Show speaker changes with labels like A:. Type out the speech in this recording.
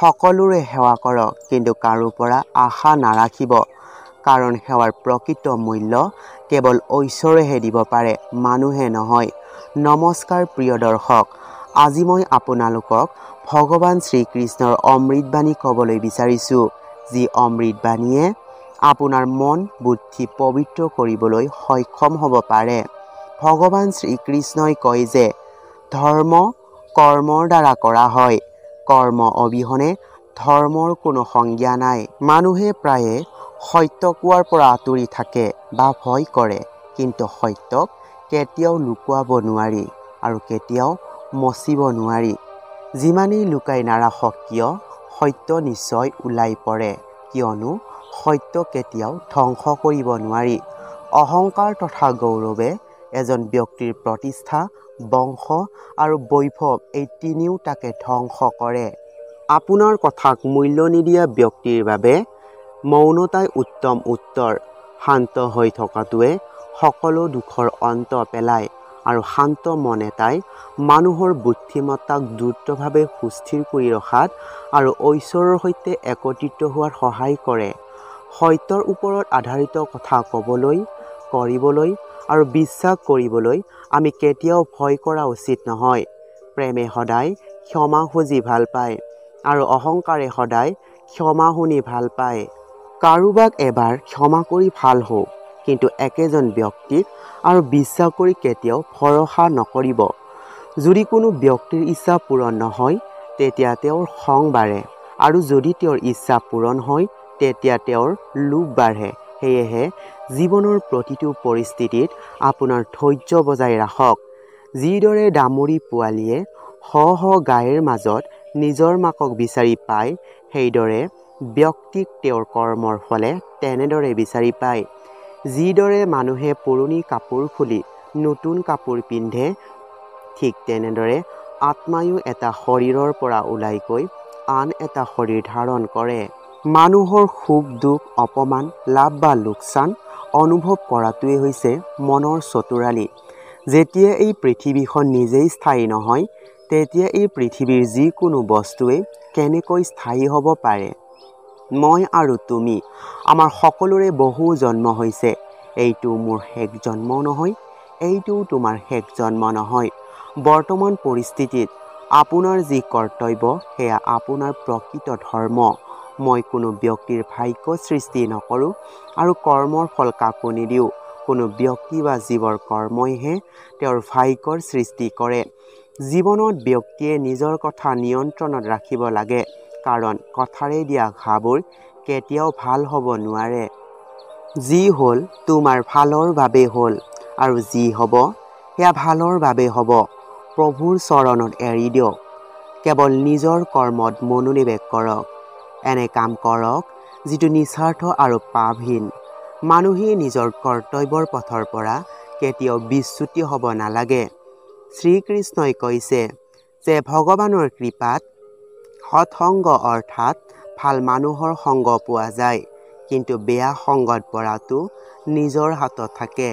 A: সকলোৰে সেৱা কৰক, কিন্তু কাৰো পৰা আশা নাৰাখিব, কাৰণ সেৱাৰ প্ৰকৃত মূল্য কেৱল ঐশ্বৰেহে দিব পাৰে, মানুহে নহয়। নমস্কাৰ প্ৰিয় দৰ্শক, আজি মই আপোনালোকক ভগৱান শ্ৰীকৃষ্ণৰ অমৃতবাণী ক'বলৈ বিচাৰিছোঁ, যি অমৃতবাণীয়ে আপোনাৰ মন বুদ্ধি পবিত্ৰ কৰিবলৈ সক্ষম হ'ব পাৰে। ভগৱান শ্ৰীকৃষ্ণই কয় যে ধৰ্ম কৰ্মৰ দ্বাৰা কৰা হয়, কৰ্ম অবিহনে ধৰ্মৰ কোনো সংজ্ঞা নাই। মানুহে প্ৰায়ে সত্য কোৱাৰ পৰা আঁতৰি থাকে বা ভয় কৰে, কিন্তু সত্যক কেতিয়াও লুকুৱাব নোৱাৰি আৰু কেতিয়াও মচিব নোৱাৰি। যিমানেই লুকাই নাৰাখক কিয়, সত্য নিশ্চয় ওলাই পৰে, কিয়নো সত্য কেতিয়াও ধ্বংস কৰিব নোৱাৰি। অহংকাৰ তথা গৌৰৱে এজন ব্যক্তিৰ প্ৰতিষ্ঠা, বংশ আৰু বৈভৱ এই তিনিওটাকে ধ্বংস কৰে। আপোনাৰ কথাক মূল্য নিদিয়া ব্যক্তিৰ বাবে মৌনতাই উত্তম উত্তৰ। শান্ত হৈ থকাটোৱে সকলো দুখৰ অন্ত পেলায় আৰু শান্ত মন এটাই মানুহৰ বুদ্ধিমত্তাক দ্ৰুতভাৱে সুস্থিৰ কৰি ৰখাত আৰু ঐশ্বৰৰ সৈতে একত্ৰিত হোৱাত সহায় কৰে। সত্যৰ ওপৰত আধাৰিত কথা ক'বলৈ, কৰিবলৈ আৰু বিশ্বাস কৰিবলৈ আমি কেতিয়াও ভয় কৰা উচিত নহয়। প্ৰেমে সদায় ক্ষমা খুজি ভাল পায় আৰু অহংকাৰে সদায় ক্ষমা শুনি ভাল পায়। কাৰোবাক এবাৰ ক্ষমা কৰি ভাল হওক, কিন্তু একেজন ব্যক্তিক আৰু বিশ্বাস কৰি কেতিয়াও ভৰসা নকৰিব। যদি কোনো ব্যক্তিৰ ইচ্ছা পূৰণ নহয়, তেতিয়া তেওঁৰ খং বাঢ়ে, আৰু যদি তেওঁৰ ইচ্ছা পূৰণ হয়, তেতিয়া তেওঁৰ লোভ বাঢ়ে। সেয়েহে জীৱনৰ প্ৰতিটো পৰিস্থিতিত আপোনাৰ ধৈৰ্য বজাই ৰাখক। যিদৰে দামুৰী পোৱালীয়ে শ শ গাইৰ মাজত নিজৰ মাকক বিচাৰি পায়, সেইদৰে ব্যক্তিক তেওঁৰ কৰ্মৰ ফলে তেনেদৰে বিচাৰি পায়। যিদৰে মানুহে পুৰণি কাপোৰ খুলি নতুন কাপোৰ পিন্ধে, ঠিক তেনেদৰে আত্মায়ো এটা শৰীৰৰ পৰা ওলাই গৈ আন এটা শৰীৰ ধাৰণ কৰে। মানুহৰ সুখ দুখ, অপমান, লাভ বা লোকচান অনুভৱ কৰাটোৱে হৈছে মনৰ চতুৰালি। যেতিয়া এই পৃথিৱীখন নিজেই স্থায়ী নহয়, তেতিয়া এই পৃথিৱীৰ যিকোনো বস্তুৱে কেনেকৈ স্থায়ী হ'ব পাৰে। মই আৰু তুমি, আমাৰ সকলোৰে বহু জন্ম হৈছে। এইটো মোৰ শেষ জন্ম নহয়, এইটোও তোমাৰ শেষ জন্ম নহয়। বৰ্তমান পৰিস্থিতিত আপোনাৰ যি কৰ্তব্য, সেয়া আপোনাৰ প্ৰকৃত ধৰ্ম। মই কোনো ব্যক্তিৰ ভাগ্য সৃষ্টি নকৰোঁ আৰু কৰ্মৰ ফল কাকো নিদিওঁ। কোনো ব্যক্তি বা জীৱৰ কৰ্মইহে তেওঁৰ ভাগ্যৰ সৃষ্টি কৰে। জীৱনত ব্যক্তিয়ে নিজৰ কথা নিয়ন্ত্ৰণত ৰাখিব লাগে, কাৰণ কথাৰে দিয়া ঘাবোৰ কেতিয়াও ভাল হ'ব নোৱাৰে। যি হ'ল তোমাৰ ভালৰ বাবে হ'ল, আৰু যি হ'ব সেয়া ভালৰ বাবে হ'ব। প্ৰভুৰ চৰণত এৰি দিয়ক। কেৱল নিজৰ কৰ্মত মনোনিৱেশ কৰক। এনে কাম কৰক যিটো নিস্বাৰ্থ আৰু পাপহীন। মানুহে নিজৰ কৰ্তব্যৰ পথৰ পৰা কেতিয়াও বিচ্যুতি হ'ব নালাগে। শ্ৰীকৃষ্ণই কৈছে যে ভগৱানৰ কৃপাত সৎসংগ অৰ্থাৎ ভাল মানুহৰ সংগ পোৱা যায়, কিন্তু বেয়া সংগত পৰাটো নিজৰ হাতত থাকে।